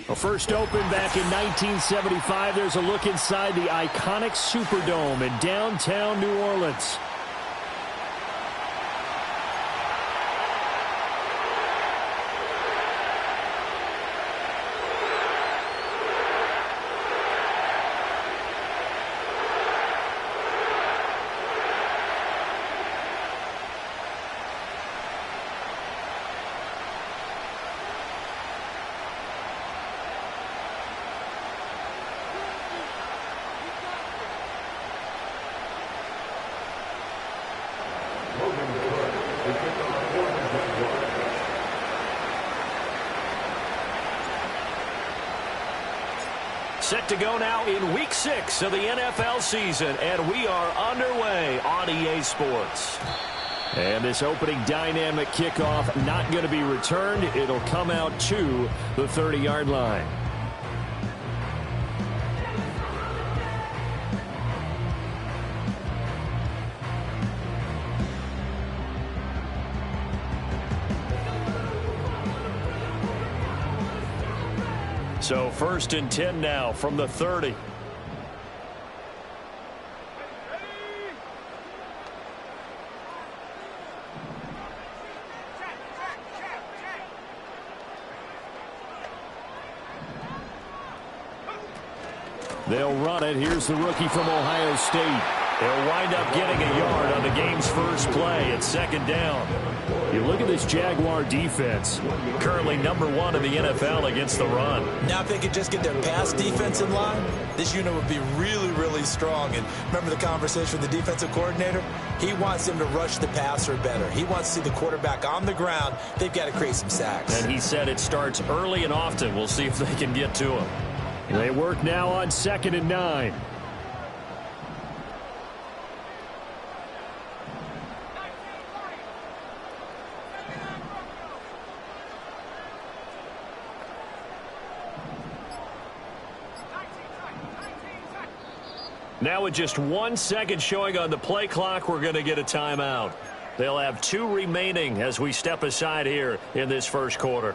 Well, first opened back in 1975. There's a look inside the iconic Superdome in downtown New Orleans. Set to go now in Week 6 of the NFL season, and we are underway on EA Sports. And this opening dynamic kickoff not going to be returned. It'll come out to the 30-yard line. So 1st and 10 now from the 30. They'll run it. Here's the rookie from Ohio State. They'll wind up getting a yard on the game's first play at 2nd down. You look at this Jaguar defense, currently #1 in the NFL against the run. Now if they could just get their pass defense in line, this unit would be really, really strong. And remember the conversation with the defensive coordinator? He wants them to rush the passer better. He wants to see the quarterback on the ground. They've got to create some sacks. And he said it starts early and often. We'll see if they can get to him. They work now on 2nd and 9. Now with just 1 second showing on the play clock, we're going to get a timeout. They'll have 2 remaining as we step aside here in this first quarter.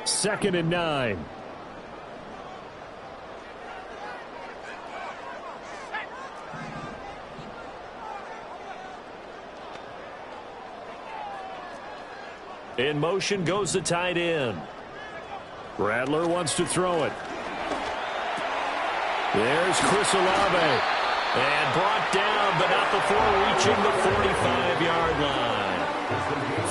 Second and 9. In motion goes the tight end. Rattler wants to throw it. There's Chris Olave. And brought down, but not before reaching the 45-yard line.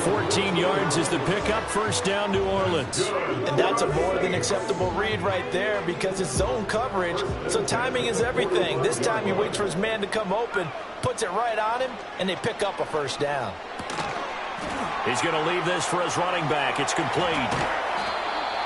14 yards is the pickup. First down, New Orleans. And that's a more than acceptable read right there because it's zone coverage, so timing is everything. This time he waits for his man to come open, puts it right on him, and they pick up a first down. He's going to leave this for his running back. It's complete.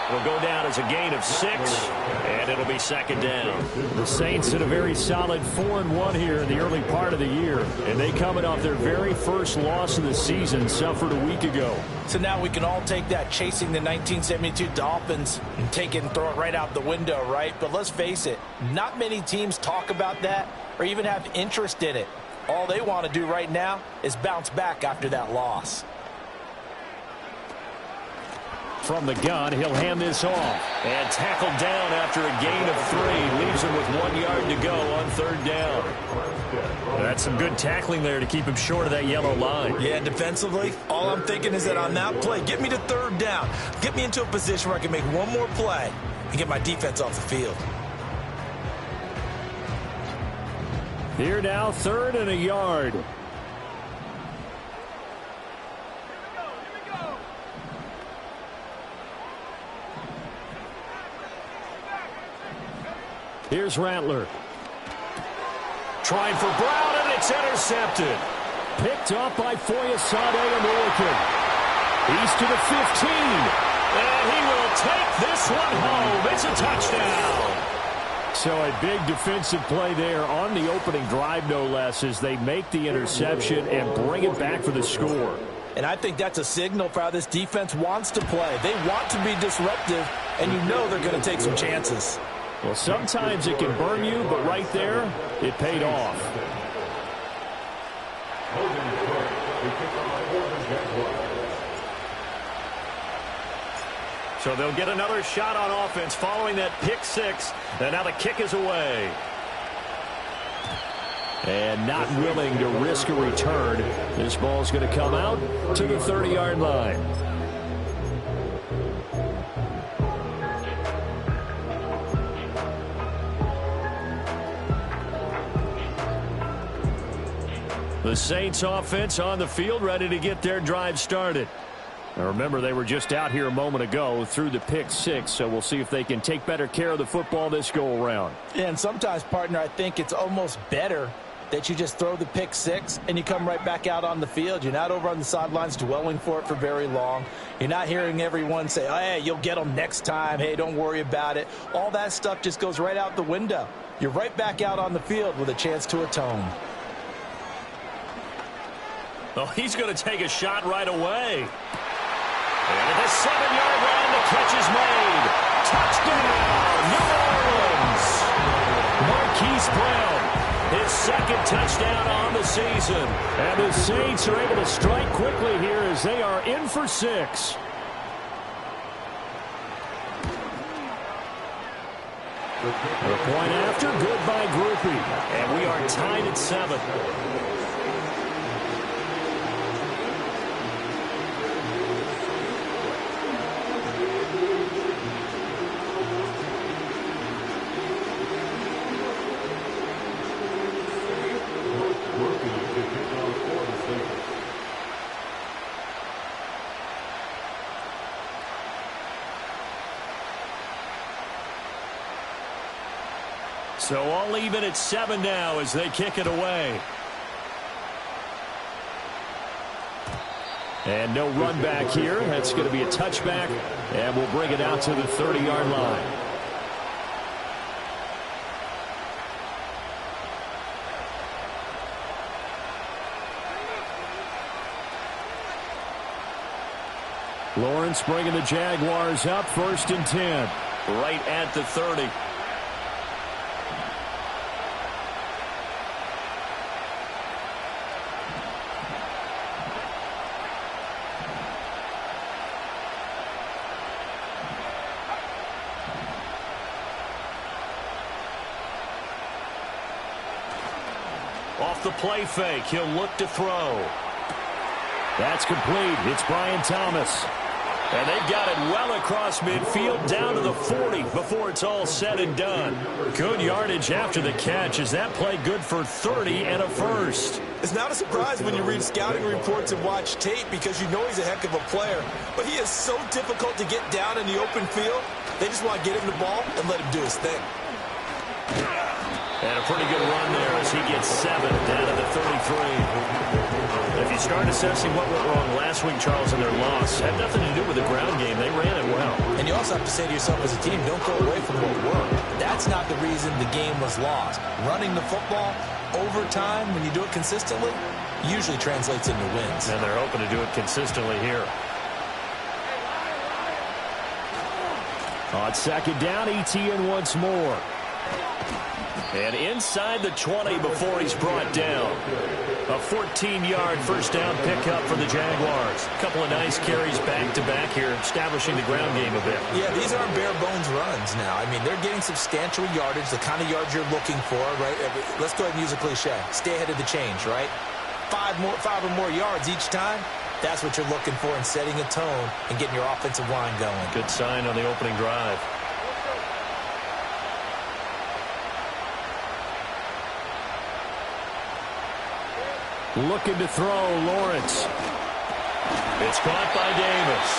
It'll go down as a gain of 6, and it'll be 2nd down. The Saints had a very solid 4-1 here in the early part of the year, and they coming off their very first loss of the season, suffered a week ago. So now we can all take that chasing the 1972 Dolphins and take it and throw it right out the window, right? But let's face it, not many teams talk about that or even have interest in it. All they want to do right now is bounce back after that loss. From the gun, he'll hand this off. And tackled down after a gain of 3. Leaves him with 1 yard to go on 3rd down. That's some good tackling there to keep him short of that yellow line. Yeah, defensively, all I'm thinking is that on that play, get me to 3rd down. Get me into a position where I can make one more play and get my defense off the field. Here now, 3rd and a yard. Here's Rattler. Trying for Brown, and it's intercepted. Picked up by Foyesade American. He's to the 15. And he will take this one home. It's a touchdown. So a big defensive play there on the opening drive, no less, as they make the interception and bring it back for the score. And I think that's a signal for how this defense wants to play. They want to be disruptive, and you know they're going to take some chances. Well, sometimes it can burn you, but right there, it paid off. So they'll get another shot on offense following that pick six. And now the kick is away. And not willing to risk a return. This ball's going to come out to the 30-yard line. The Saints offense on the field, ready to get their drive started. Now remember, they were just out here a moment ago through the pick six, so we'll see if they can take better care of the football this go around. And sometimes, partner, I think it's almost better that you just throw the pick six and you come right back out on the field. You're not over on the sidelines dwelling for it for very long. You're not hearing everyone say, oh, hey, you'll get them next time. Hey, don't worry about it. All that stuff just goes right out the window. You're right back out on the field with a chance to atone. Oh, he's going to take a shot right away. And at the 7-yard line, the catch is made. Touchdown, New Orleans. Marquise Brown, his second touchdown on the season. And the Saints are able to strike quickly here as they are in for 6. The point after, good by Grupe. And we are tied at 7. So all even at 7 now as they kick it away. And no run back here. That's going to be a touchback, and we'll bring it out to the 30-yard line. Lawrence bringing the Jaguars up, 1st and 10. Right at the 30. Off the play fake, he'll look to throw. That's complete. It's Brian Thomas. And they've got it well across midfield down to the 40 before it's all said and done. Good yardage after the catch. Is that play good for 30 and a first? It's not a surprise when you read scouting reports and watch tape because you know he's a heck of a player. But he is so difficult to get down in the open field. They just want to get him the ball and let him do his thing. And a pretty good run there as he gets 7 down to the 33. If you start assessing what went wrong last week, Charles, in their loss, had nothing to do with the ground game. They ran it well. And you also have to say to yourself as a team, don't go away from what worked. That's not the reason the game was lost. Running the football over time, when you do it consistently, usually translates into wins. And they're hoping to do it consistently here. On 2nd down, ETN once more. And inside the 20 before he's brought down. A 14-yard first down pickup for the Jaguars. A couple of nice carries back-to-back here, establishing the ground game a bit. Yeah, these aren't bare-bones runs now. I mean, they're getting substantial yardage, the kind of yards you're looking for, right? Let's go ahead and use a cliche. Stay ahead of the change, right? 5 or more yards each time. That's what you're looking for in setting a tone and getting your offensive line going. Good sign on the opening drive. Looking to throw, Lawrence. It's caught by Davis.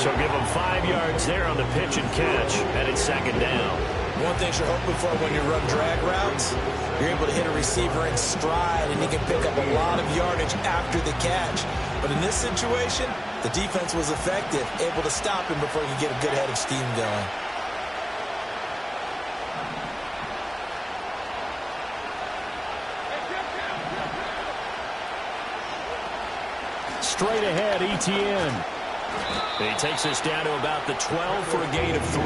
So give him 5 yards there on the pitch and catch, and it's 2nd down. One thing you're hoping for when you run drag routes, you're able to hit a receiver in stride, and he can pick up a lot of yardage after the catch. But in this situation, the defense was effective, able to stop him before he could get a good head of steam going. Straight ahead, ETN. He takes us down to about the 12 for a gain of 3.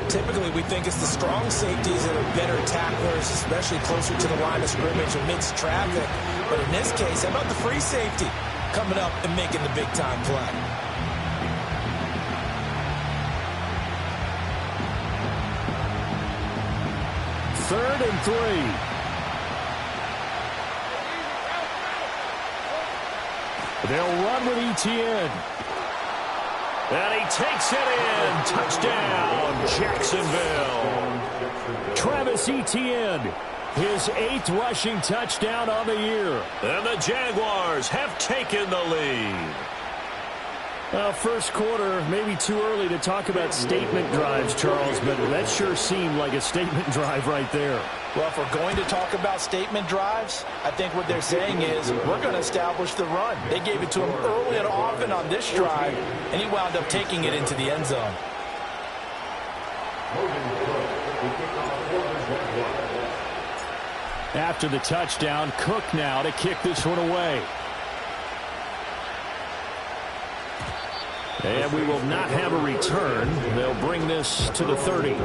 Typically, we think it's the strong safeties that are better tacklers, especially closer to the line of scrimmage amidst traffic. But in this case, how about the free safety coming up and making the big-time play? Third and 3. They'll run with Etienne. And he takes it in. Touchdown, Jacksonville. Travis Etienne, his 8th rushing touchdown on the year. And the Jaguars have taken the lead. First quarter, maybe too early to talk about statement drives, Charles, but that sure seemed like a statement drive right there. Well, if we're going to talk about statement drives, I think what they're saying is we're going to establish the run. They gave it to him early and often on this drive, and he wound up taking it into the end zone. After the touchdown, Cook now to kick this one away. And we will not have a return. They'll bring this to the 30.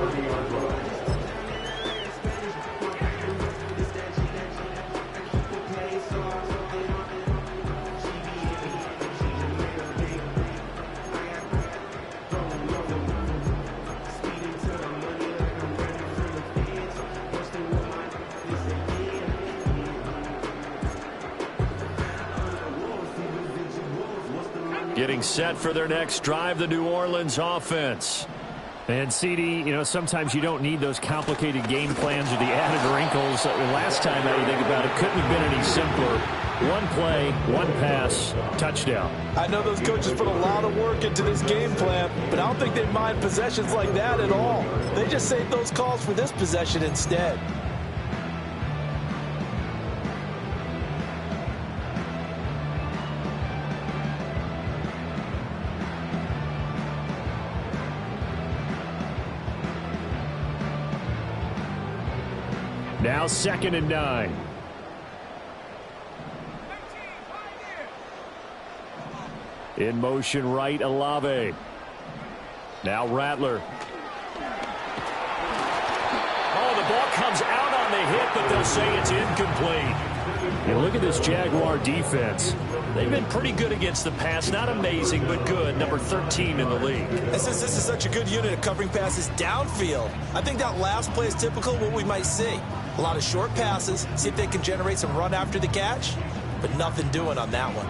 Getting set for their next drive, the New Orleans offense. And, CD, sometimes you don't need those complicated game plans or the added wrinkles. Last time, now you think about it, couldn't have been any simpler. One play, one pass, touchdown. I know those coaches put a lot of work into this game plan, but I don't think they mind possessions like that at all. They just save those calls for this possession instead. Now 2nd and 9. In motion right, Olave. Now Rattler. Oh, the ball comes out on the hit, but they'll say it's incomplete. And look at this Jaguar defense. They've been pretty good against the pass. Not amazing, but good. Number 13 in the league. And since this is such a good unit of covering passes downfield, I think that last play is typical of what we might see. A lot of short passes, see if they can generate some run after the catch, but nothing doing on that one.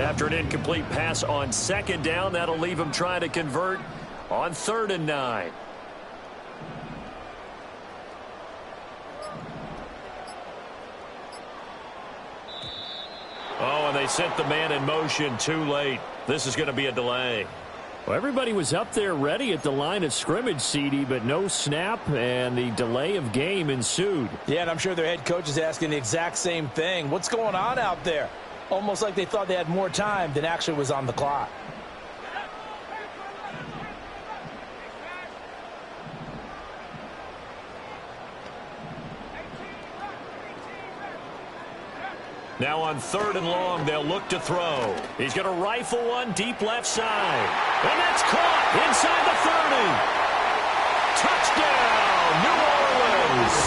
After an incomplete pass on 2nd down, that'll leave him trying to convert on 3rd and 9. Oh, and they sent the man in motion too late. This is going to be a delay. Well, everybody was up there ready at the line of scrimmage, CD, but no snap, and the delay of game ensued. Yeah, and I'm sure their head coach is asking the exact same thing. What's going on out there? Almost like they thought they had more time than actually was on the clock. Now on 3rd and long, they'll look to throw. He's going to rifle one deep left side. And that's caught inside the 30. Touchdown, New Orleans.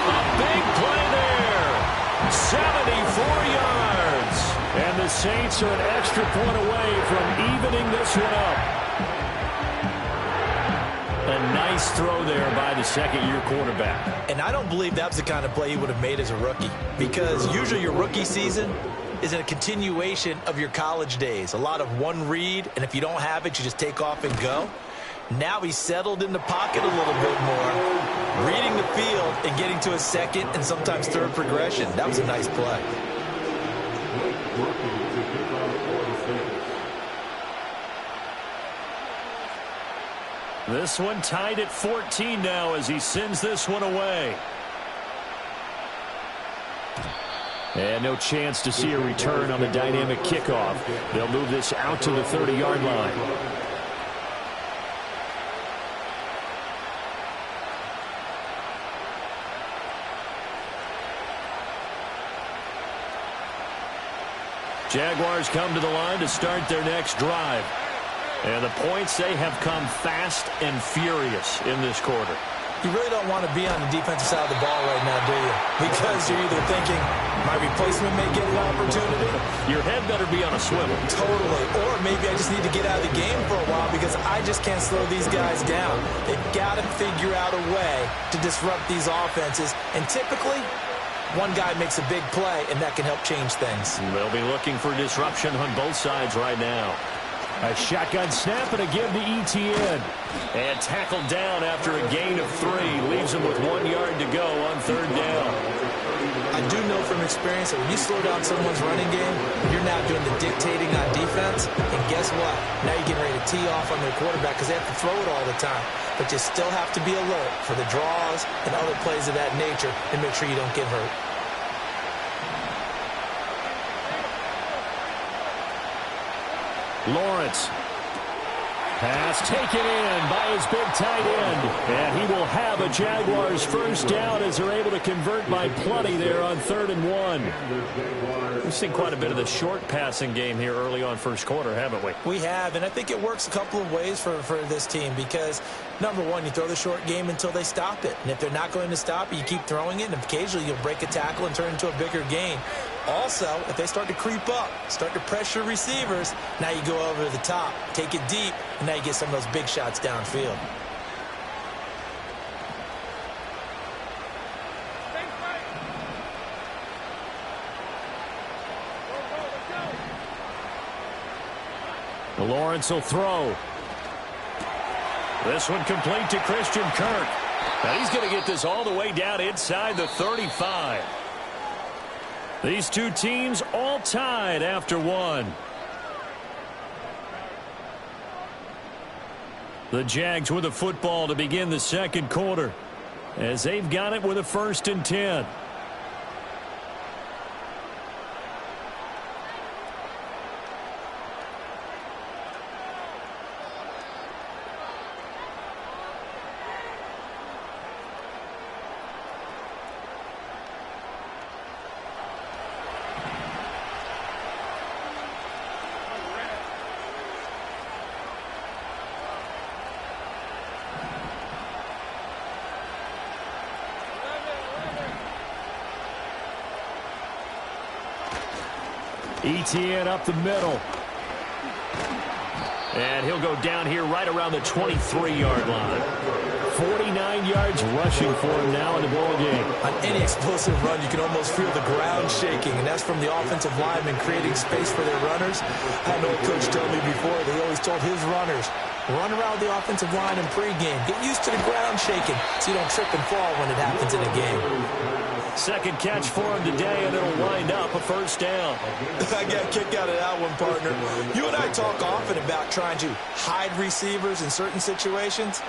A big play there. 74 yards. And the Saints are an extra point away from evening this one up. A nice throw there by the 2nd-year quarterback. And I don't believe that's the kind of play he would have made as a rookie, because usually your rookie season is a continuation of your college days. A lot of one read, and if you don't have it, you just take off and go. Now he's settled in the pocket a little bit more, reading the field and getting to a 2nd and sometimes 3rd progression. That was a nice play. This one tied at 14 now as he sends this one away. And no chance to see a return on the dynamic kickoff. They'll move this out to the 30-yard line. Jaguars come to the line to start their next drive. And the points, they have come fast and furious in this quarter. You really don't want to be on the defensive side of the ball right now, do you? Because you're either thinking, my replacement may get an opportunity. Your head better be on a swivel. Totally. Or maybe I just need to get out of the game for a while because I just can't slow these guys down. They've got to figure out a way to disrupt these offenses. And typically, one guy makes a big play, and that can help change things. They'll be looking for disruption on both sides right now. A shotgun snap and a give to Etienne. And tackled down after a gain of 3. Leaves him with 1 yard to go on third down. I do know from experience that when you slow down someone's running game, you're now doing the dictating on defense. And guess what? Now you're getting ready to tee off on their quarterback because they have to throw it all the time. But you still have to be alert for the draws and other plays of that nature and make sure you don't get hurt. Lawrence. Pass taken in by his big tight end. And he will have a Jaguars first down as they're able to convert by plenty there on 3rd and 1. We've seen quite a bit of the short passing game here early on first quarter, haven't we? We have, and I think it works a couple of ways for this team because, number one, you throw the short game until they stop it. And if they're not going to stop it, you keep throwing it, and occasionally you'll break a tackle and turn it into a bigger gain. Also, if they start to creep up, start to pressure receivers, now you go over to the top, take it deep, and now you get some of those big shots downfield. Lawrence will throw. This one complete to Christian Kirk. Now he's going to get this all the way down inside the 35. These two teams all tied after 1. The Jags with a football to begin the second quarter as they've got it with a 1st and 10. Etienne up the middle. And he'll go down here right around the 23-yard line. 49 yards rushing for him now in the ball game. On any explosive run, you can almost feel the ground shaking, and that's from the offensive linemen creating space for their runners. I had an old coach tell me before, they always told his runners, run around the offensive line in pregame. Get used to the ground shaking so you don't trip and fall when it happens in a game. Second catch for him today, and it'll wind up a first down. I got a kick out of that one, partner. You and I talk often about trying to hide receivers in certain situations,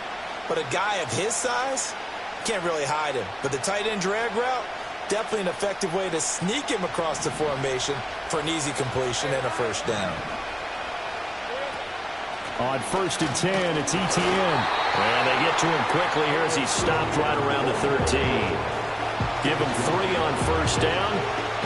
but a guy of his size, can't really hide him. But the tight end drag route, definitely an effective way to sneak him across the formation for an easy completion and a first down. On 1st and 10, it's Etienne. And they get to him quickly here as he stopped right around the 13. Give him 3 on first down.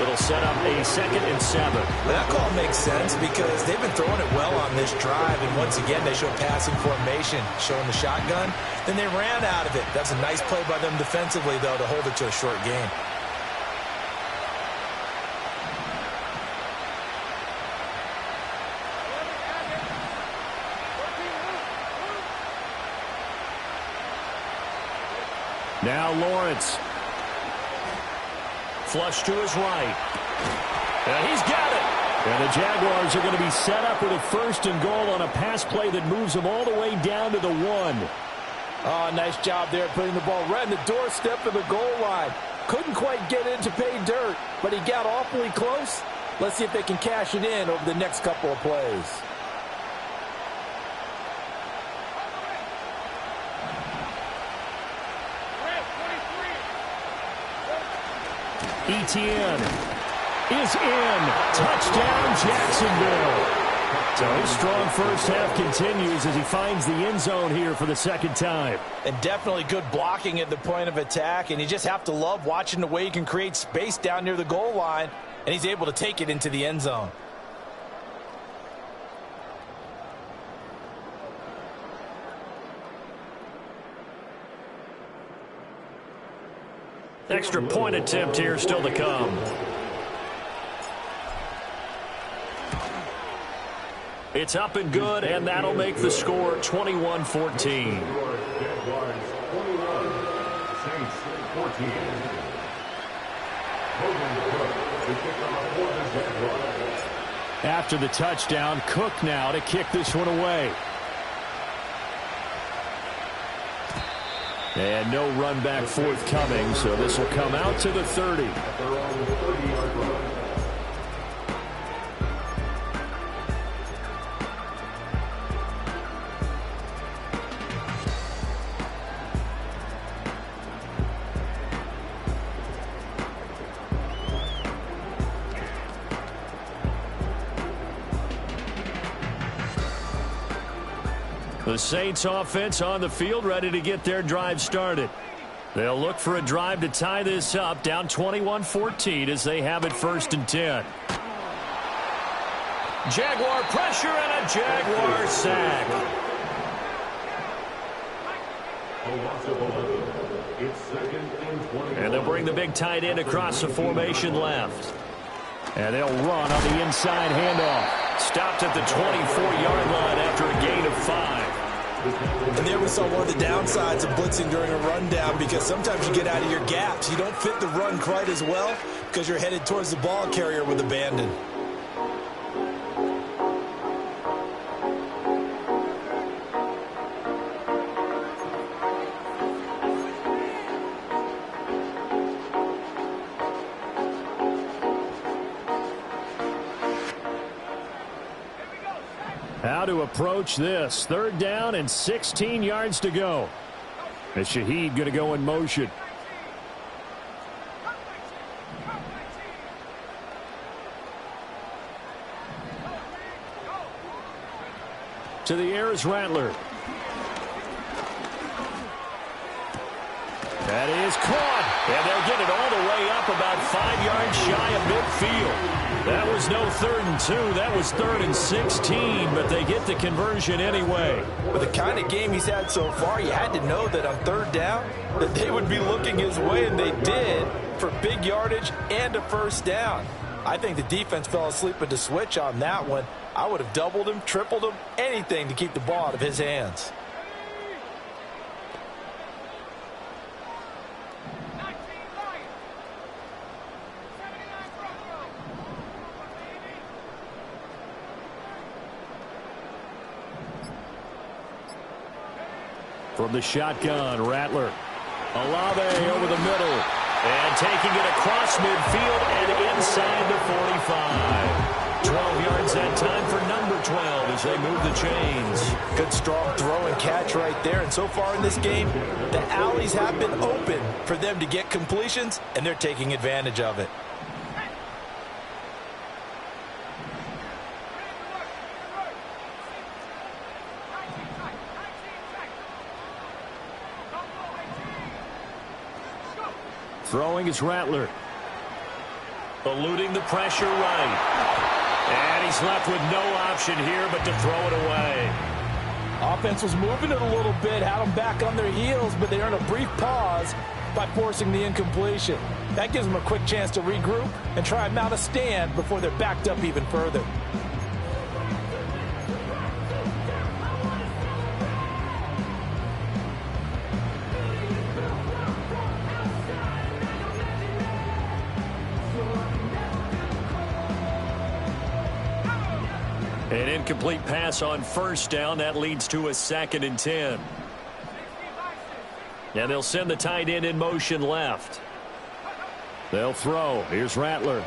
It'll set up a 2nd and 7. Well, that call makes sense because they've been throwing it well on this drive. And once again, they show passing formation, showing the shotgun. Then they ran out of it. That's a nice play by them defensively, though, to hold it to a short gain. Now Lawrence. Flush to his right. And he's got it. And the Jaguars are going to be set up with a 1st and goal on a pass play that moves them all the way down to the 1. Oh, nice job there putting the ball right in the doorstep of the goal line. Couldn't quite get in to pay dirt, but he got awfully close. Let's see if they can cash it in over the next couple of plays. Etienne. is in. Touchdown, Jacksonville. So his strong first half continues as he finds the end zone here for the second time. And definitely good blocking at the point of attack, and you just have to love watching the way he can create space down near the goal line, and he's able to take it into the end zone. Extra point attempt here still to come. It's up and good, and that'll make the score 21-14. After the touchdown, Cook now to kick this one away. And no run back forthcoming, so this will come out to the 30. The Saints offense on the field, ready to get their drive started. They'll look for a drive to tie this up, down 21-14 as they have it 1st and 10. Jaguar pressure and a Jaguar sack. And they'll bring the big tight end across the formation left. And they'll run on the inside handoff. Stopped at the 24-yard line after a gain of 5. And there we saw one of the downsides of blitzing during a rundown, because sometimes you get out of your gaps. You don't fit the run quite as well because you're headed towards the ball carrier with abandon. How to approach this. 3rd down and 16 yards to go. As Shaheed going to go in motion. To the air is Rattler. That is caught. And they'll get it all the way up about 5 yards shy of midfield. That was no 3rd and 2. That was 3rd and 16, but they get the conversion anyway. With the kind of game he's had so far, you had to know that on 3rd down that they would be looking his way, and they did, for big yardage and a 1st down. I think the defense fell asleep at the switch on that one. I would have doubled him, tripled him, anything to keep the ball out of his hands. From the shotgun, Rattler. Olave over the middle. And taking it across midfield and inside the 45. 12 yards that time for number 12 as they move the chains. Good strong throw and catch right there. And so far in this game, the alleys have been open for them to get completions, and they're taking advantage of it. Throwing is Rattler. Eluding the pressure right. And he's left with no option here but to throw it away. Offense was moving it a little bit, had them back on their heels, but they earned a brief pause by forcing the incompletion. That gives them a quick chance to regroup and try and mount a stand before they're backed up even further. An incomplete pass on 1st down. That leads to a 2nd and 10. And they'll send the tight end in motion left. They'll throw. Here's Rattler.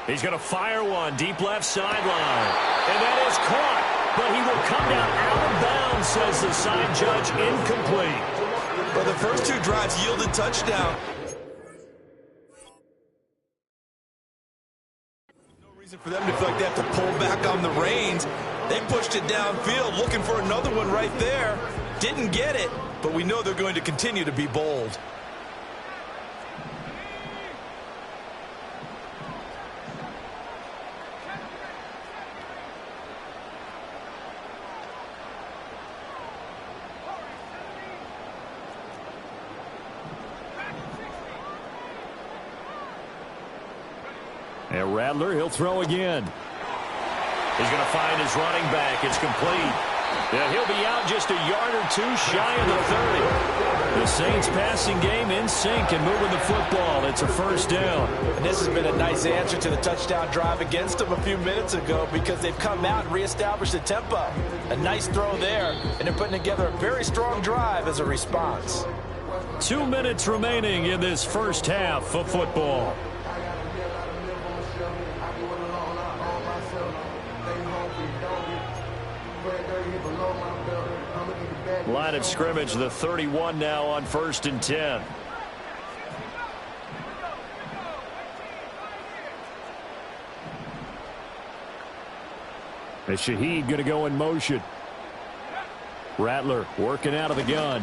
He's going to fire one deep left sideline. And that is caught. But he will come down out of bounds, says the side judge. Incomplete. Well, the first 2 drives yielded touchdown. For them to feel like they have to pull back on the reins. They pushed it downfield, looking for another one right there. Didn't get it, but we know they're going to continue to be bold. And Rattler, he'll throw again. He's going to find his running back. It's complete. Yeah, he'll be out just a yard or two shy of the 30. The Saints passing game in sync and moving the football. It's a first down. And this has been a nice answer to the touchdown drive against them a few minutes ago because they've come out and reestablished the tempo. A nice throw there, and they're putting together a very strong drive as a response. 2 minutes remaining in this first half of football. Line of scrimmage, the 31 now on 1st and 10. And Shaheed going to go in motion. Rattler working out of the gun.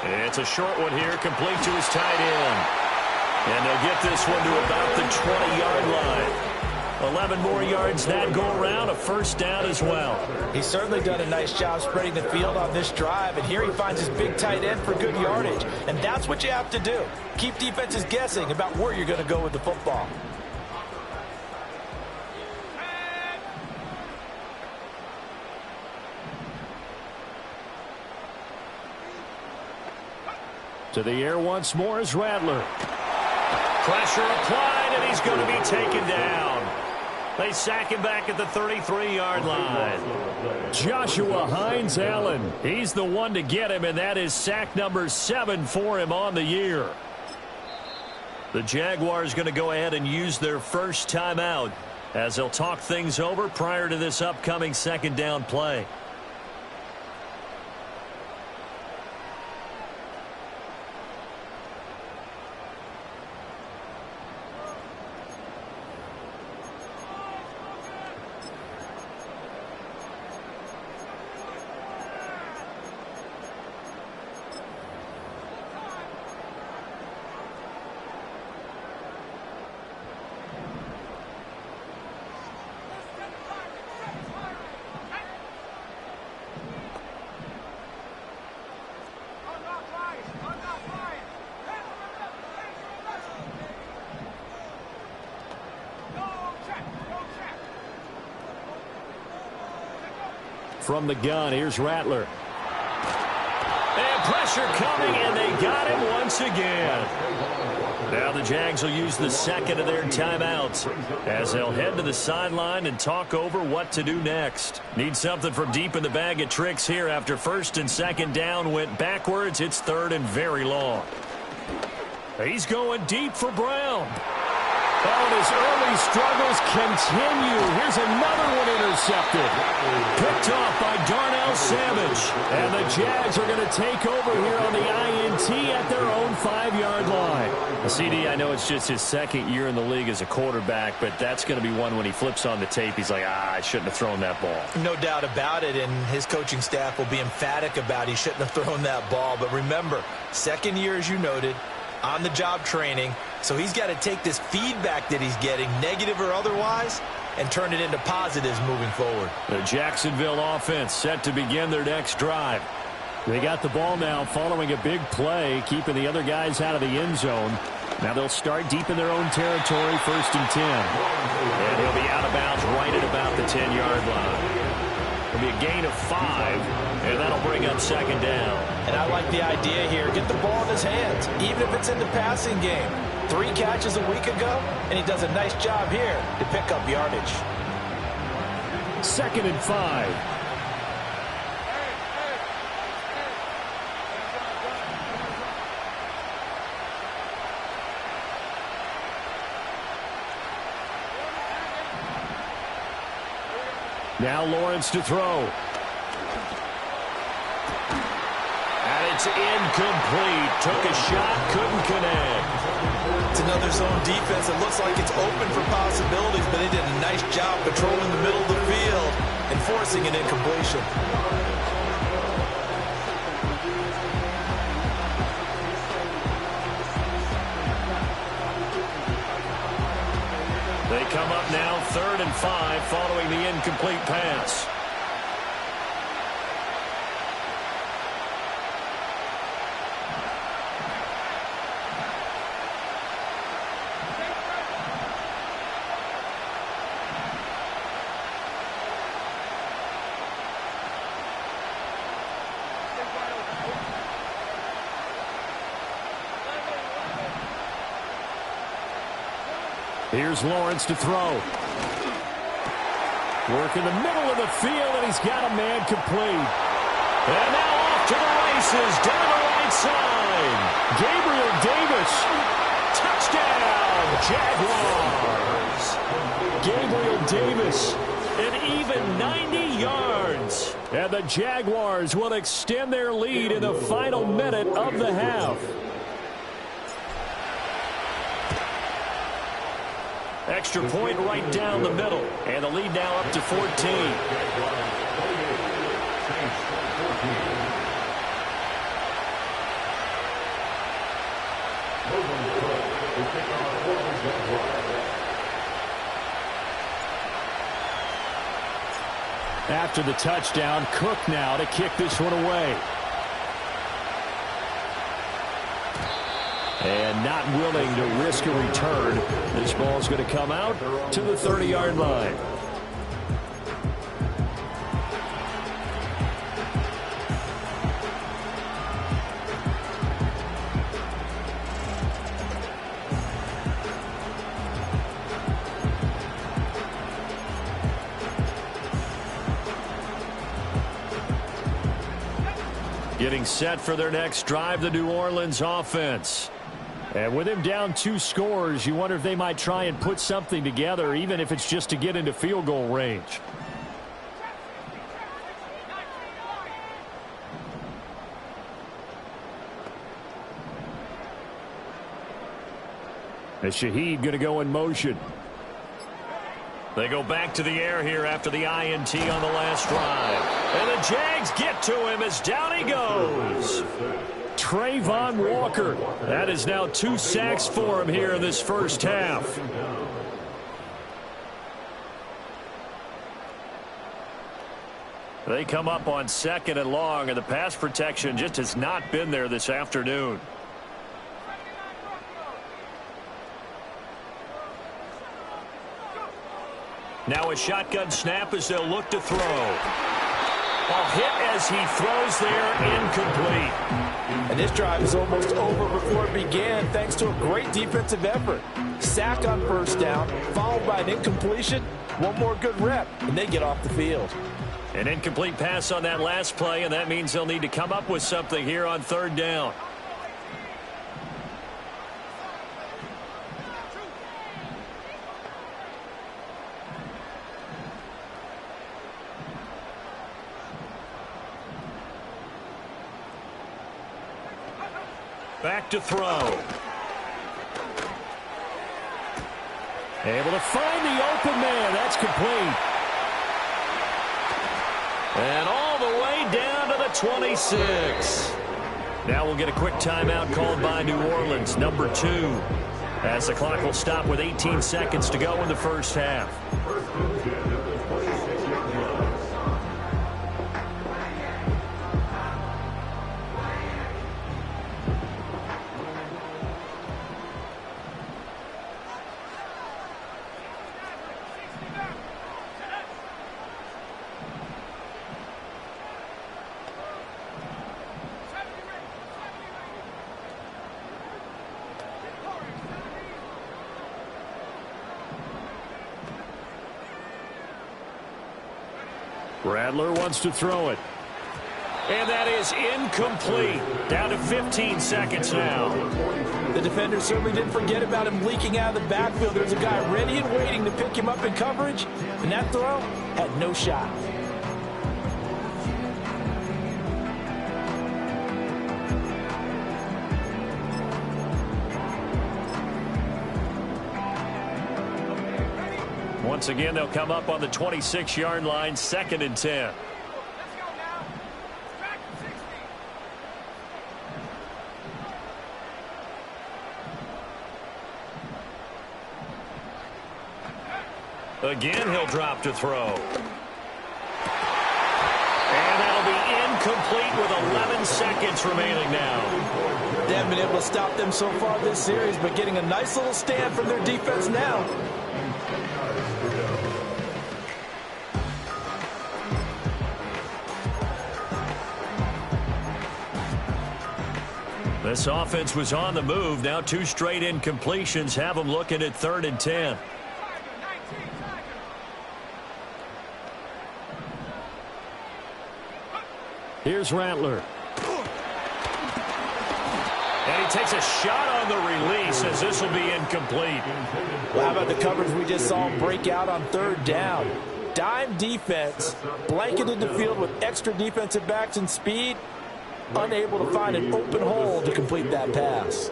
It's a short one here, complete to his tight end. And they'll get this one to about the 20-yard line. 11 more yards that go around, a first down as well. He's certainly done a nice job spreading the field on this drive, and here he finds his big tight end for good yardage. And that's what you have to do. Keep defenses guessing about where you're going to go with the football. To the air once more is Rattler. Pressure applied, and he's going to be taken down. They sack him back at the 33-yard line. Joshua Hines-Allen, he's the one to get him, and that is sack number 7 for him on the year. The Jaguars going to go ahead and use their first timeout as they'll talk things over prior to this upcoming second down play. From the gun, here's Rattler. And pressure coming, and they got him once again. Now the Jags will use the second of their timeouts as they'll head to the sideline and talk over what to do next. Need something from deep in the bag of tricks here after first and second down went backwards. It's third and very long. He's going deep for Brown. Oh, and his early struggles continue. Here's another one intercepted. Picked off by Darnell Savage. And the Jags are going to take over here on the INT at their own 5-yard line. CD, I know it's just his second year in the league as a quarterback, but that's going to be one when he flips on the tape. He's like, I shouldn't have thrown that ball. No doubt about it, and his coaching staff will be emphatic about he shouldn't have thrown that ball. But remember, second year, as you noted, on-the-job training. So he's got to take this feedback that he's getting, negative or otherwise, and turn it into positives moving forward. The Jacksonville offense set to begin their next drive. They got the ball now following a big play, keeping the other guys out of the end zone. Now they'll start deep in their own territory, 1st and 10. And he'll be out of bounds right at about the 10-yard line. It'll be a gain of 5, and that'll bring up second down. And I like the idea here. Get the ball in his hands, even if it's in the passing game. 3 catches a week ago, and he does a nice job here to pick up yardage. 2nd and 5. Now Lawrence to throw. And it's incomplete. Took a shot, couldn't connect. It's another zone defense. It looks like it's open for possibilities, but they did a nice job patrolling the middle of the field and forcing an incompletion. They come up now 3rd and 5 following the incomplete pass. Here's Lawrence to throw. Work in the middle of the field, and he's got a man complete. And now off to the races, down the right side. Gabriel Davis. Touchdown, Jaguars. Gabriel Davis, an even 90 yards. And the Jaguars will extend their lead in the final minute of the half. Extra point right down the middle. And the lead now up to 14. After the touchdown, Cook now to kick this one away. And not willing to risk a return. This ball's going to come out to the 30-yard line. Getting set for their next drive, the New Orleans offense. And with him down 2 scores, you wonder if they might try and put something together, even if it's just to get into field goal range. As Shaheed going to go in motion. They go back to the air here after the INT on the last drive. And the Jags get to him as down he goes. Trayvon Walker. That is now 2 sacks for him here in this first half. They come up on 2nd and long, and the pass protection just has not been there this afternoon. Now a shotgun snap as they'll look to throw. A hit as he throws there, incomplete. And this drive is almost over before it began thanks to a great defensive effort. Sack on first down, followed by an incompletion. One more good rep, and they get off the field. An incomplete pass on that last play, and that means they'll need to come up with something here on 3rd down. Back to throw. Able to find the open man. That's complete. And all the way down to the 26. Now we'll get a quick timeout called by New Orleans, number 2. As the clock will stop with 18 seconds to go in the first half. Rattler wants to throw it. And that is incomplete. Down to 15 seconds now. The defender certainly didn't forget about him leaking out of the backfield. There's a guy ready and waiting to pick him up in coverage. And that throw had no shot. Once again, they'll come up on the 26-yard line, 2nd and 10. Again, he'll drop to throw. And that'll be incomplete with 11 seconds remaining now. They haven't been able to stop them so far this series, but getting a nice little stand from their defense now. This offense was on the move. Now 2 straight incompletions have them looking at 3rd and 10. Here's Rattler. And he takes a shot on the release as this will be incomplete. Well, how about the coverage we just saw break out on 3rd down? Dime defense, blanketed the field with extra defensive backs and speed, unable to find an open hole to complete that pass.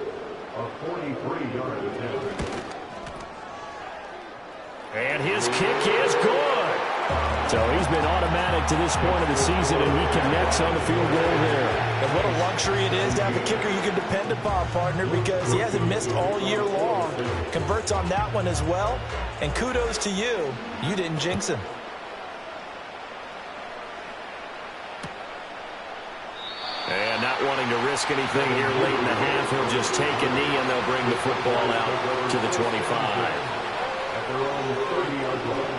And his kick is good. So he's been automatic to this point of the season, and he connects on the field goal there. And what a luxury it is to have a kicker you can depend upon, partner, because he hasn't missed all year long. Converts on that one as well. And kudos to you. You didn't jinx him. And not wanting to risk anything here late in the half, he'll just take a knee, and they'll bring the football out to the 25. At their own 30-yard line.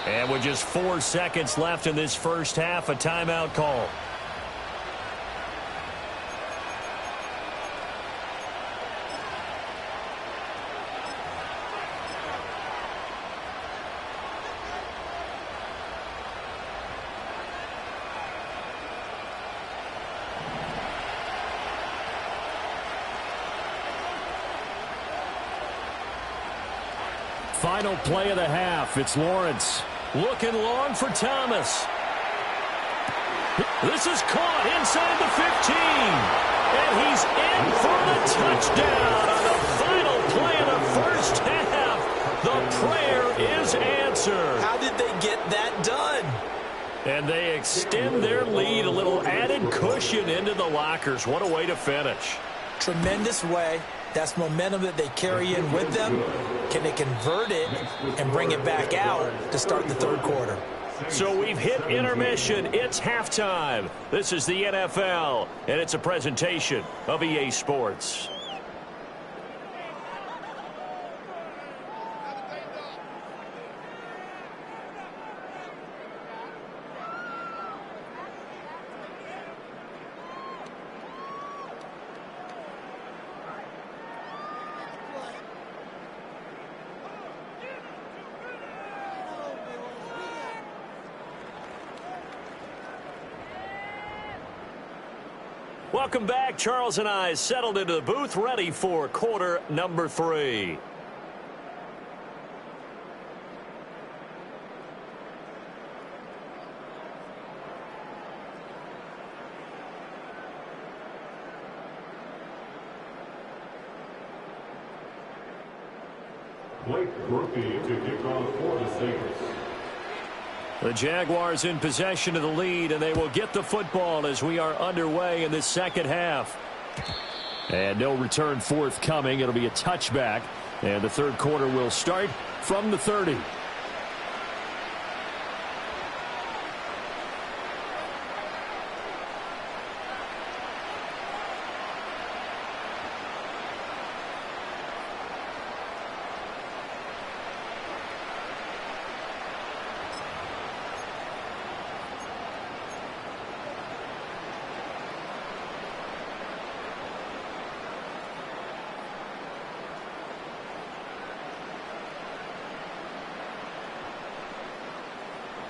And with just 4 seconds left in this first half, a timeout call. Final play of the half. It's Lawrence. Looking long for Thomas. This is caught inside the 15. And he's in for the touchdown on the final play of the first half. The prayer is answered. How did they get that done? And they extend their lead, a little added cushion into the lockers. What a way to finish. Tremendous way. That's momentum that they carry in with them. Can they convert it and bring it back out to start the 3rd quarter? So we've hit intermission. It's halftime. This is the NFL, and it's a presentation of EA Sports. Welcome back. Charles and I settled into the booth, ready for quarter number 3. Blake Murphy to kick off for the Sabres. The Jaguars in possession of the lead, and they will get the football as we are underway in this second half. And no return forthcoming. It'll be a touchback, and the 3rd quarter will start from the 30.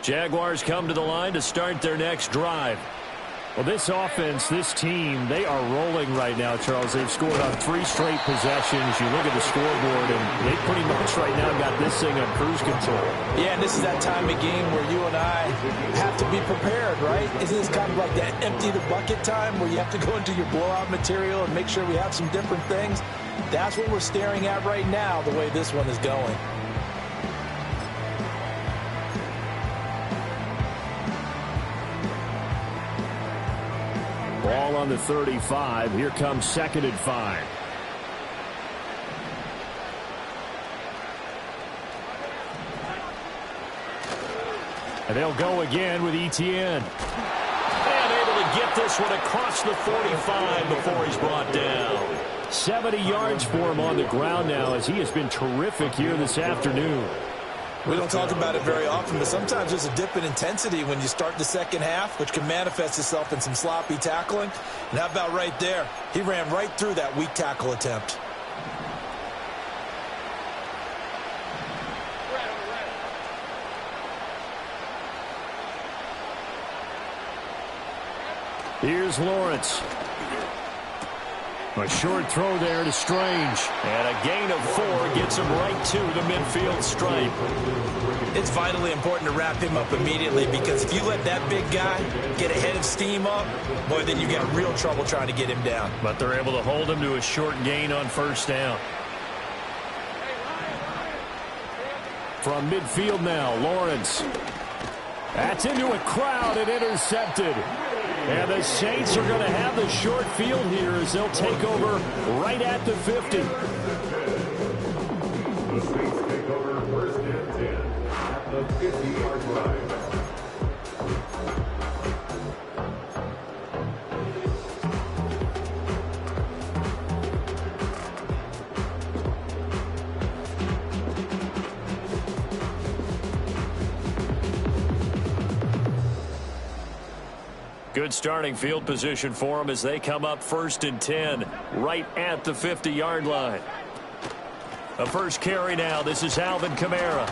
Jaguars come to the line to start their next drive. Well, this offense, this team, they are rolling right now, Charles. They've scored on 3 straight possessions. You look at the scoreboard, and they pretty much right now got this thing on cruise control. Yeah, and this is that time of game where you and I have to be prepared, right? Isn't this kind of like that empty the bucket time where you have to go into your blowout material and make sure we have some different things? That's what we're staring at right now, the way this one is going. Ball on the 35. Here comes 2nd and 5. And they'll go again with Etienne. And able to get this one across the 45 before he's brought down. 70 yards for him on the ground now, as he has been terrific here this afternoon. We don't talk about it very often, but sometimes there's a dip in intensity when you start the second half, which can manifest itself in some sloppy tackling. And how about right there? He ran right through that weak tackle attempt. Here's Lawrence. A short throw there to Strange. And a gain of 4 gets him right to the midfield stripe. It's vitally important to wrap him up immediately, because if you let that big guy get a head of steam up, boy, then you got real trouble trying to get him down. But they're able to hold him to a short gain on 1st down. From midfield now, Lawrence. That's into a crowd and intercepted. And the Saints are going to have the short field here as they'll take over right at the 50. The Saints take over 1st and 10 at the 50-yard line. Good starting field position for them as they come up 1st and 10 right at the 50-yard line. A first carry now. This is Alvin Kamara.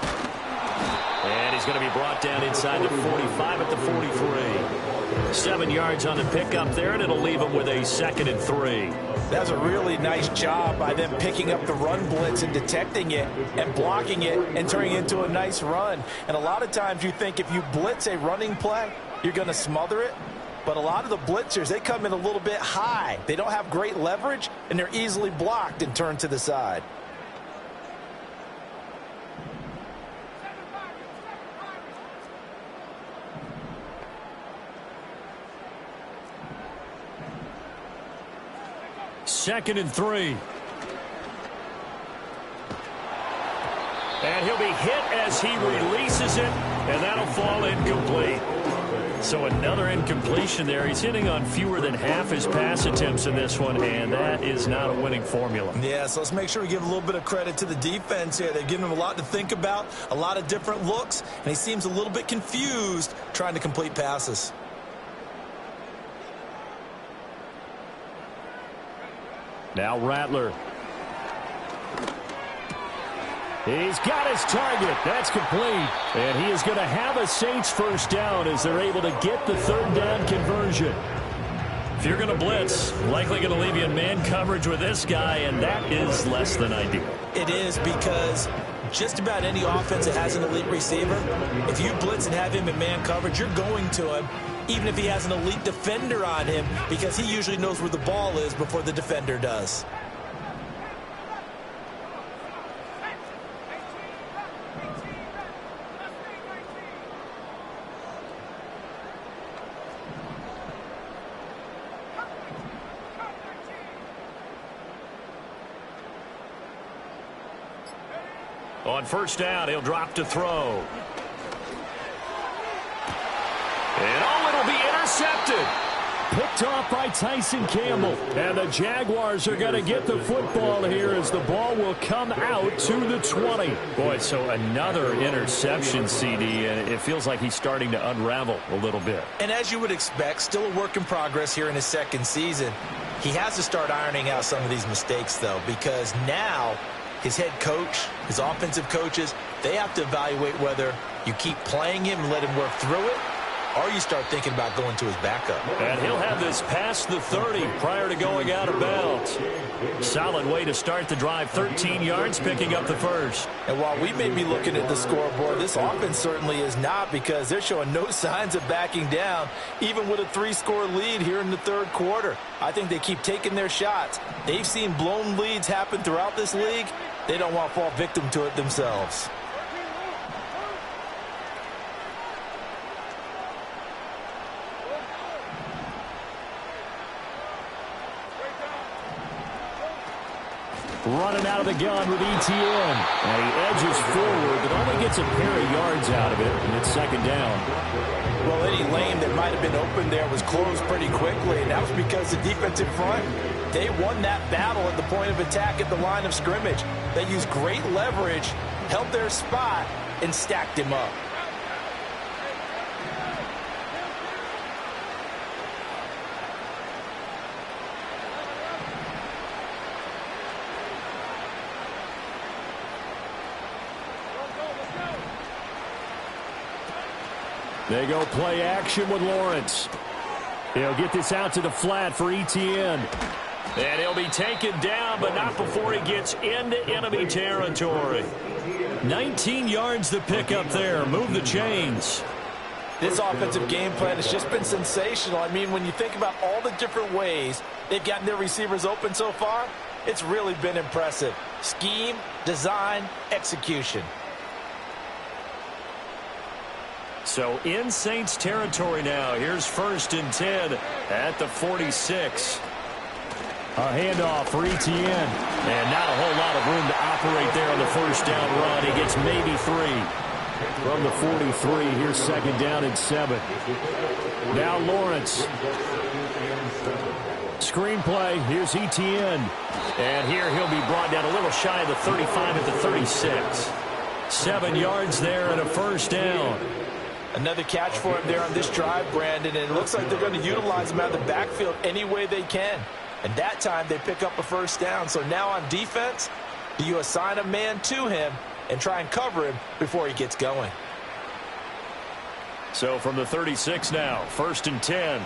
And he's going to be brought down inside the 45 at the 43. 7 yards on the pickup there, and it'll leave him with a 2nd and 3. That's a really nice job by them picking up the run blitz and detecting it and blocking it and turning it into a nice run. And a lot of times you think if you blitz a running play, you're going to smother it. But a lot of the blitzers, they come in a little bit high. They don't have great leverage, and they're easily blocked and turned to the side. Second and 3. And he'll be hit as he releases it, and that'll fall incomplete. So another incompletion there. He's hitting on fewer than half his pass attempts in this one, and that is not a winning formula. Yeah, so let's make sure we give a little bit of credit to the defense here. They're giving him a lot to think about, a lot of different looks, and he seems a little bit confused trying to complete passes. Now Rattler. He's got his target. That's complete. And he is going to have a Saints 1st down as they're able to get the 3rd down conversion. If you're going to blitz, likely going to leave you in man coverage with this guy, and that is less than ideal. It is, because just about any offense that has an elite receiver, if you blitz and have him in man coverage, you're going to him, even if he has an elite defender on him, because he usually knows where the ball is before the defender does. On 1st down, he'll drop to throw. And it'll be intercepted. Picked off by Tyson Campbell. And the Jaguars are going to get the football here as the ball will come out to the 20. Boy, so another interception, CD, and it feels like he's starting to unravel a little bit. And as you would expect, still a work in progress here in his 2nd season. He has to start ironing out some of these mistakes, though, because now his head coach, his offensive coaches, they have to evaluate whether you keep playing him and let him work through it, or you start thinking about going to his backup. And he'll have this past the 30 prior to going out of bounds. Solid way to start the drive. 13 yards, picking up the first. And while we may be looking at the scoreboard, this offense certainly is not, because they're showing no signs of backing down, even with a 3-score lead here in the third quarter. I think they keep taking their shots. They've seen blown leads happen throughout this league. They don't want to fall victim to it themselves. Running out of the gun with Etienne. And he edges forward, but only gets a pair of yards out of it, and it's second down. Well, any lane that might have been open there was closed pretty quickly, and that was because the defensive front, they won that battle at the point of attack at the line of scrimmage. They used great leverage, held their spot, and stacked him up. They go play action with Lawrence. He'll get this out to the flat for Etienne. And he'll be taken down, but not before he gets into enemy territory. 19 yards to pick up there. Move the chains. This offensive game plan has just been sensational. I mean, when you think about all the different ways they've gotten their receivers open so far, it's really been impressive. Scheme, design, execution. So in Saints territory now. Here's 1st and 10 at the 46. A handoff for Etienne. And not a whole lot of room to operate there on the first down run. He gets maybe 3. From the 43, here's 2nd down and 7. Now Lawrence. Screenplay, here's Etienne. And here he'll be brought down a little shy of the 35 at the 36. 7 yards there and a first down. Another catch for him there on this drive, Brandon, and it looks like they're going to utilize him out of the backfield any way they can. And that time they pick up a first down. So now on defense, do you assign a man to him and try and cover him before he gets going? So from the 36 now, 1st and 10.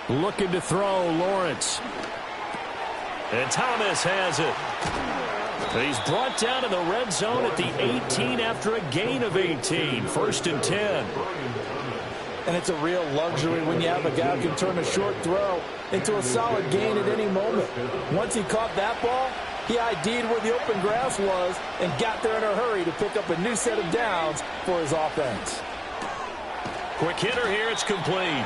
Looking to throw, Lawrence. And Thomas has it. He's brought down in the red zone at the 18 after a gain of 18. 1st and 10. And it's a real luxury when you have a guy who can turn a short throw into a solid gain at any moment. Once he caught that ball, he ID'd where the open grass was and got there in a hurry to pick up a new set of downs for his offense. Quick hitter here, it's complete.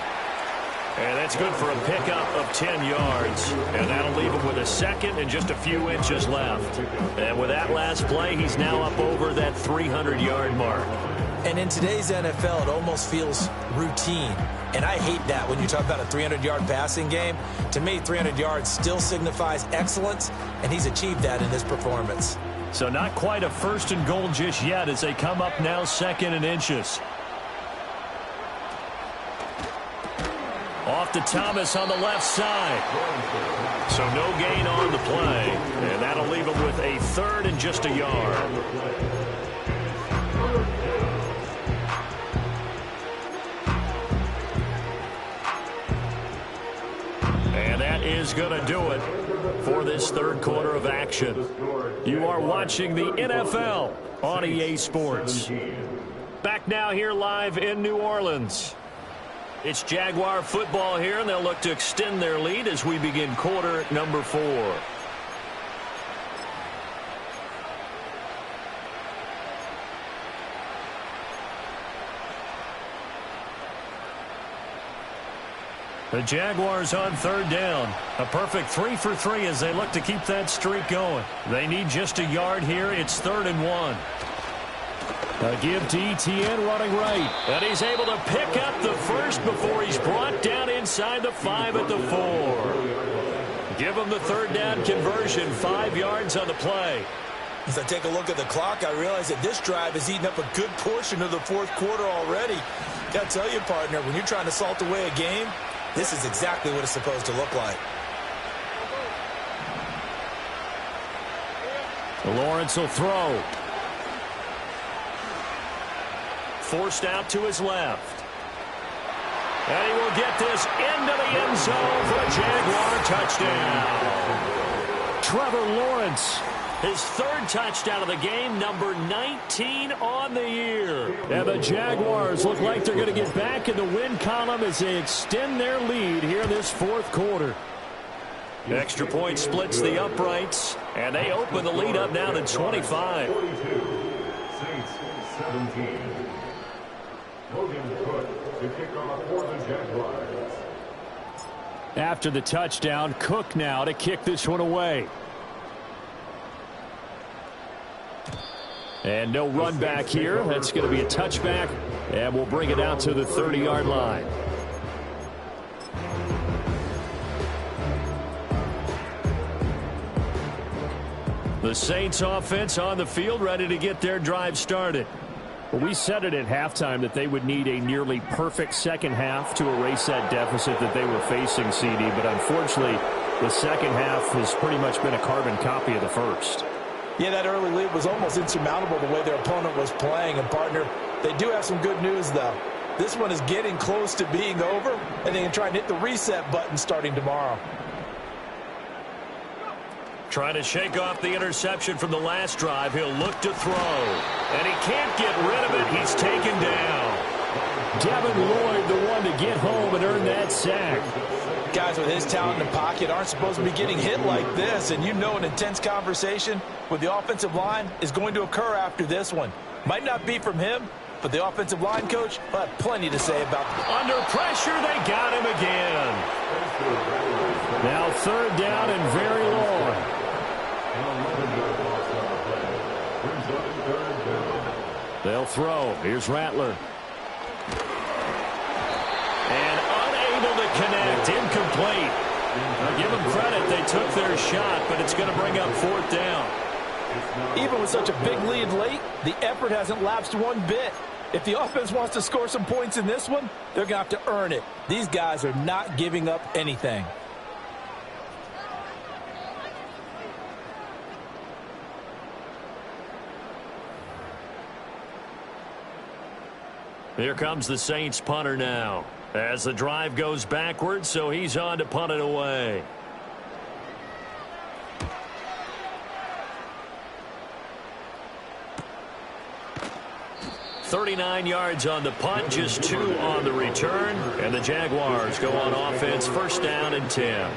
And that's good for a pickup of 10 yards. And that'll leave him with a second and just a few inches left. And with that last play, he's now up over that 300-yard mark. And in today's NFL, it almost feels routine. And I hate that when you talk about a 300-yard passing game. To me, 300 yards still signifies excellence, and he's achieved that in this performance. So not quite a 1st and goal just yet as they come up now 2nd and inches. Off to Thomas on the left side. So no gain on the play. And that'll leave him with a 3rd and just a yard. And that is going to do it for this third quarter of action. You are watching the NFL on EA Sports. Back now here live in New Orleans. It's Jaguar football here, and they'll look to extend their lead as we begin quarter number 4. The Jaguars on 3rd down. A perfect 3 for 3 as they look to keep that streak going. They need just a yard here. It's 3rd and 1. A give to Etienne running right. And he's able to pick up the first before he's brought down inside the 5 at the 4. Give him the 3rd down conversion. 5 yards on the play. As I take a look at the clock, I realize that this drive has eaten up a good portion of the fourth quarter already. Got to tell you, partner, when you're trying to salt away a game, this is exactly what it's supposed to look like. Lawrence will throw. Forced out to his left. And he will get this into the end zone for a Jaguar touchdown. Trevor Lawrence, his third touchdown of the game, number 19 on the year. And the Jaguars look like they're going to get back in the win column as they extend their lead here in this fourth quarter. Extra point splits the uprights, and they open the lead up now to 25. 42, Saints 17. Logan Cook to kick off for the Jaguars. After the touchdown, Cook now to kick this one away. And no run back here. That's going to be a touchback, and we'll bring it out to the 30-yard line. The Saints offense on the field, ready to get their drive started. Well, we said it at halftime that they would need a nearly perfect second half to erase that deficit that they were facing, CD. But unfortunately, the second half has pretty much been a carbon copy of the first. Yeah, that early lead was almost insurmountable the way their opponent was playing. And, partner, they do have some good news, though. This one is getting close to being over, and they can try and hit the reset button starting tomorrow. Trying to shake off the interception from the last drive. He'll look to throw. And he can't get rid of it. He's taken down. Devin Lloyd, the one to get home and earn that sack. Guys with his talent in the pocket aren't supposed to be getting hit like this. And you know an intense conversation with the offensive line is going to occur after this one. Might not be from him, but the offensive line coach will have plenty to say about it. Under pressure, they got him again. Now third down and very long. They'll throw. Here's Rattler. And unable to connect. Incomplete. I'll give them credit. They took their shot, but it's going to bring up fourth down. Even with such a big lead late, the effort hasn't lapsed one bit. If the offense wants to score some points in this one, they're going to have to earn it. These guys are not giving up anything. Here comes the Saints punter now. As the drive goes backwards, so he's on to punt it away. $39 yards on the punt, just 2 on the return. And the Jaguars go on offense, first down and 10.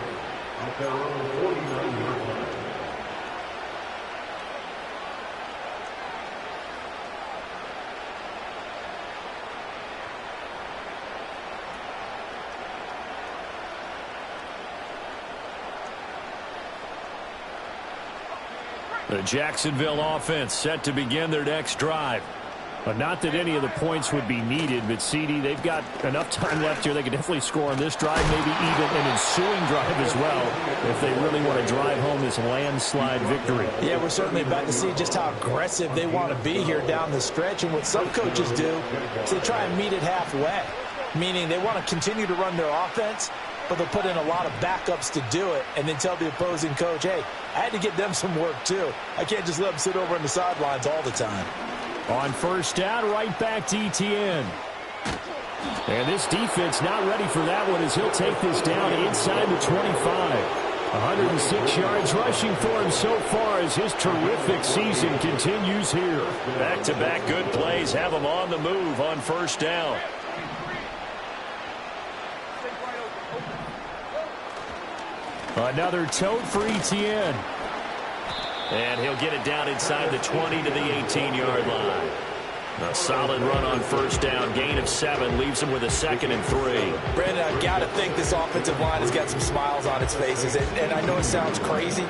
The Jacksonville offense set to begin their next drive. But not that any of the points would be needed, but CD, they've got enough time left here. They can definitely score on this drive, maybe even an ensuing drive as well, if they really want to drive home this landslide victory. Yeah, we're certainly about to see just how aggressive they want to be here down the stretch. And what some coaches do is they try and meet it halfway, meaning they want to continue to run their offense, but they'll put in a lot of backups to do it and then tell the opposing coach, hey, I had to get them some work too. I can't just let them sit over on the sidelines all the time. On first down, right back to Etienne. And this defense not ready for that one as he'll take this down inside the 25. 106 yards rushing for him so far as his terrific season continues here. Back-to-back good plays have him on the move on first down. Another tote for Etienne. And he'll get it down inside the 20 to the 18-yard line. A solid run on first down. Gain of 7 leaves him with a 2nd and 3. Brandon, I've got to think this offensive line has got some smiles on its faces. And I know it sounds crazy,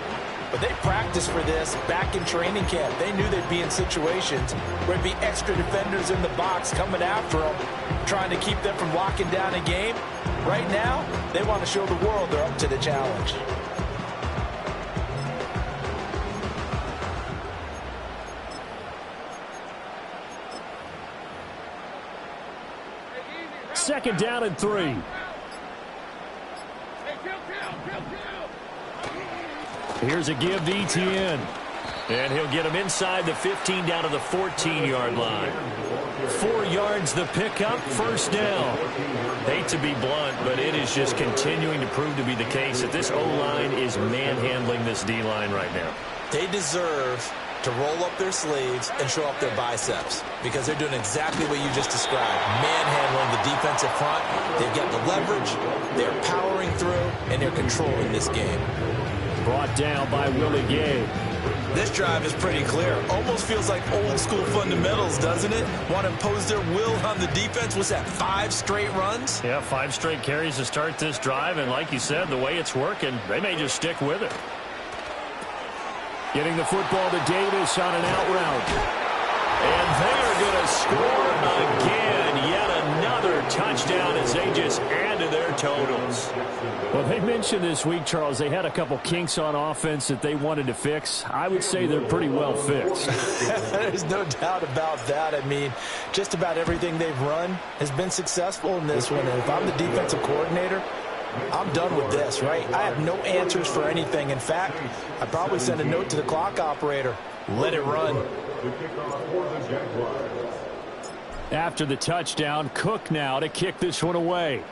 but they practiced for this back in training camp. They knew they'd be in situations where there'd be extra defenders in the box coming after them, trying to keep them from locking down a game. Right now, they want to show the world they're up to the challenge. second down and 3. Here's a give to Etienne. And he'll get him inside the 15 down to the 14-yard line. 4 yards the pickup, first down. Hate to be blunt, but it is just continuing to prove to be the case that this O-line is manhandling this D-line right now. They deserve to roll up their sleeves and show up their biceps because they're doing exactly what you just described, manhandling the defensive front. They've got the leverage, they're powering through, and they're controlling this game. Brought down by Willie Gay. This drive is pretty clear. Almost feels like old school fundamentals, doesn't it? Want to impose their will on the defense. Was that 5 straight runs? Yeah, 5 straight carries to start this drive, and like you said, the way it's working, they may just stick with it. Getting the football to Davis on an out route. And they're going to score again. Yet another touchdown as they just add to their totals. Well, they mentioned this week, Charles, they had a couple kinks on offense that they wanted to fix. I would say they're pretty well fixed. There's no doubt about that. I mean, just about everything they've run has been successful in this one. And if I'm the defensive coordinator, I'm done with this, right? I have no answers for anything. In fact, I'd probably send a note to the clock operator. Let it run. After the touchdown, Cook now to kick this one away.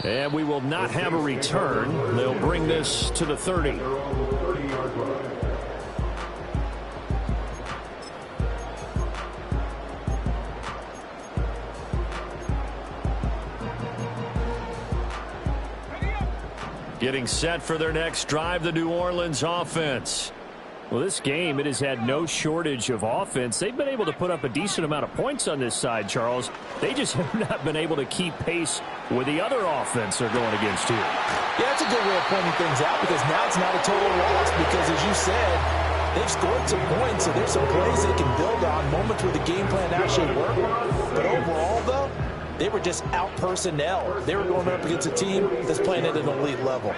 And we will not have a return. They'll bring this to the 30. Getting set for their next drive, the New Orleans offense. Well, this game, it has had no shortage of offense. They've been able to put up a decent amount of points on this side, Charles. They just have not been able to keep pace with the other offense they're going against here. Yeah, that's a good way of pointing things out because now it's not a total loss because, as you said, they've scored some points, so there's some plays they can build on, moments where the game plan actually worked. But overall, though, they were just out personnel. They were going up against a team that's playing at an elite level.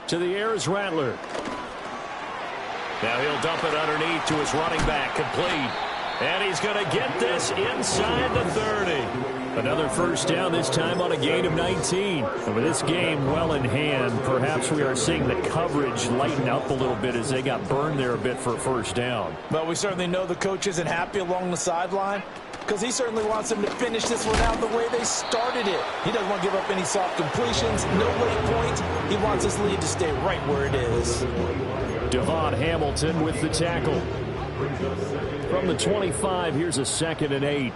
To the air is Rattler. Now he'll dump it underneath to his running back, complete. And he's going to get this inside the 30. Another first down, this time on a gain of 19. And with this game well in hand, perhaps we are seeing the coverage lighten up a little bit as they got burned there a bit for a first down. Well, we certainly know the coach isn't happy along the sideline because he certainly wants them to finish this one out the way they started it. He doesn't want to give up any soft completions, no late points. He wants his lead to stay right where it is. Devon Hamilton with the tackle. From the 25, here's a 2nd and 8.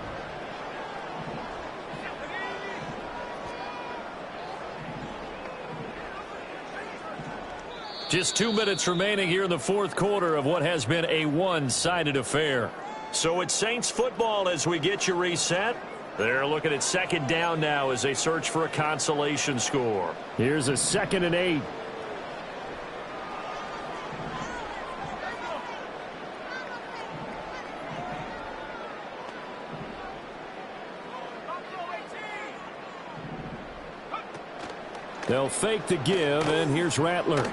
Just 2 minutes remaining here in the fourth quarter of what has been a one-sided affair. So it's Saints football as we get you reset. They're looking at 2nd down now as they search for a consolation score. Here's a 2nd and 8. They'll fake the give, and here's Rattler.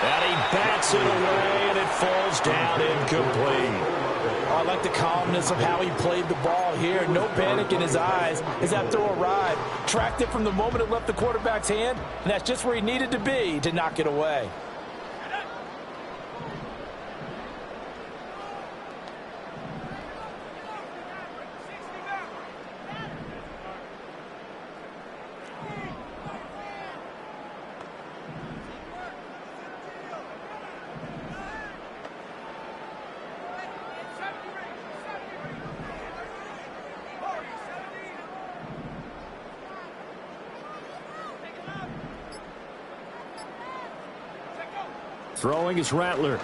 And he bats it away, and it falls down incomplete. I like the calmness of how he played the ball here. No panic in his eyes as that throw arrived. Tracked it from the moment it left the quarterback's hand, and that's just where he needed to be to knock it away. Throwing is Rattler.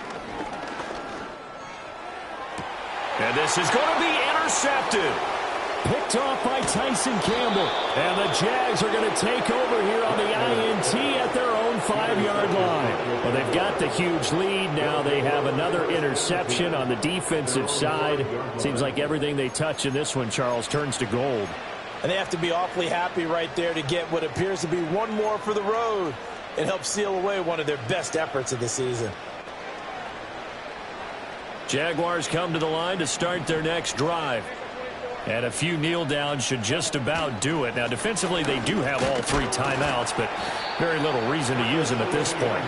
And this is going to be intercepted. Picked off by Tyson Campbell. And the Jags are going to take over here on the INT at their own 25-yard line. Well, they've got the huge lead. Now they have another interception on the defensive side. Seems like everything they touch in this one, Charles, turns to gold. And they have to be awfully happy right there to get what appears to be one more for the road. It helps seal away one of their best efforts of the season. Jaguars come to the line to start their next drive. And a few kneel downs should just about do it. Now, defensively, they do have all 3 timeouts, but very little reason to use them at this point.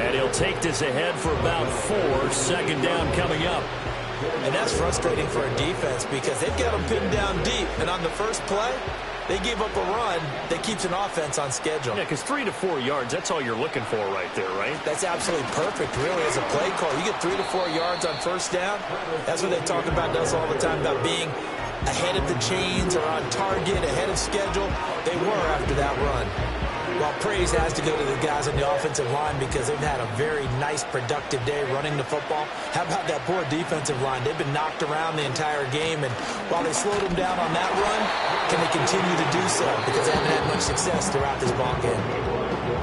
And he'll take this ahead for about 4. Second down coming up. And that's frustrating for a defense because they've got them pinned down deep. And on the first play, they gave up a run that keeps an offense on schedule. Yeah, because 3 to 4 yards, that's all you're looking for right there, right? That's absolutely perfect, really, as a play call. You get 3 to 4 yards on first down. That's what they talk about us all the time, about being ahead of the chains or on target, ahead of schedule. They were after that run. Well, praise has to go to the guys on the offensive line because they've had a very nice, productive day running the football. How about that poor defensive line? They've been knocked around the entire game, and while they slowed them down on that run, can they continue to do so? Because they haven't had much success throughout this ball game.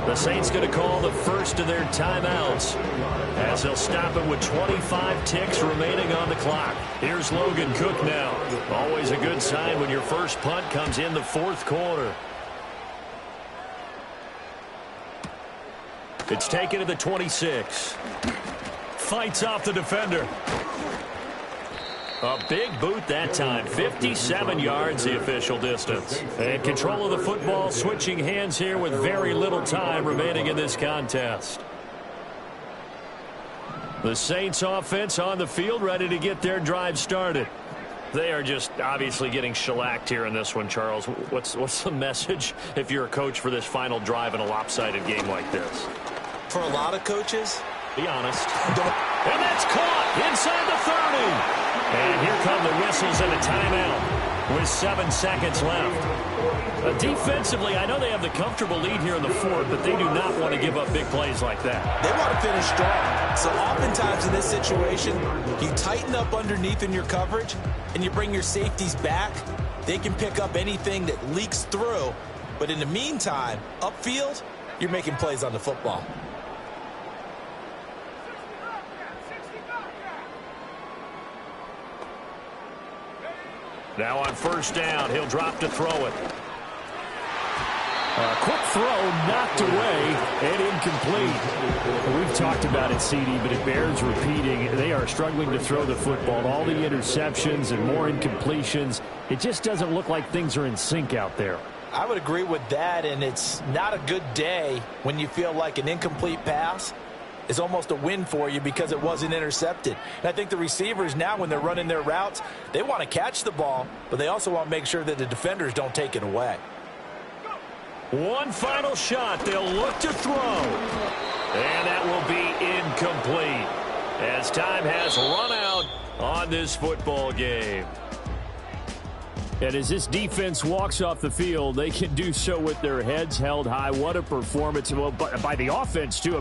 The Saints going to call the first of their timeouts as they'll stop it with 25 ticks remaining on the clock. Here's Logan Cook now. Always a good sign when your first punt comes in the fourth quarter. It's taken to the 26. Fights off the defender. A big boot that time. 57 yards the official distance. And control of the football, switching hands here with very little time remaining in this contest. The Saints offense on the field ready to get their drive started. They are just obviously getting shellacked here in this one, Charles. What's the message if you're a coach for this final drive in a lopsided game like this? For a lot of coaches, be honest. And that's caught inside the 30. And here come the whistles and a timeout with 7 seconds left. Defensively, I know they have the comfortable lead here in the fourth, but they do not want to give up big plays like that. They want to finish strong. So oftentimes in this situation, you tighten up underneath in your coverage, and you bring your safeties back. They can pick up anything that leaks through. But in the meantime, upfield, you're making plays on the football. Now on first down, he'll drop to throw it. Quick throw knocked away and incomplete. We've talked about it, CD, but it bears repeating. They are struggling to throw the football. All the interceptions and more incompletions. It just doesn't look like things are in sync out there. I would agree with that, and it's not a good day when you feel like an incomplete pass is almost a win for you because it wasn't intercepted. And I think the receivers now, when they're running their routes, they want to catch the ball, but they also want to make sure that the defenders don't take it away. One final shot. They'll look to throw. And that will be incomplete as time has run out on this football game. And as this defense walks off the field, they can do so with their heads held high. What a performance by the offense, too. I mean,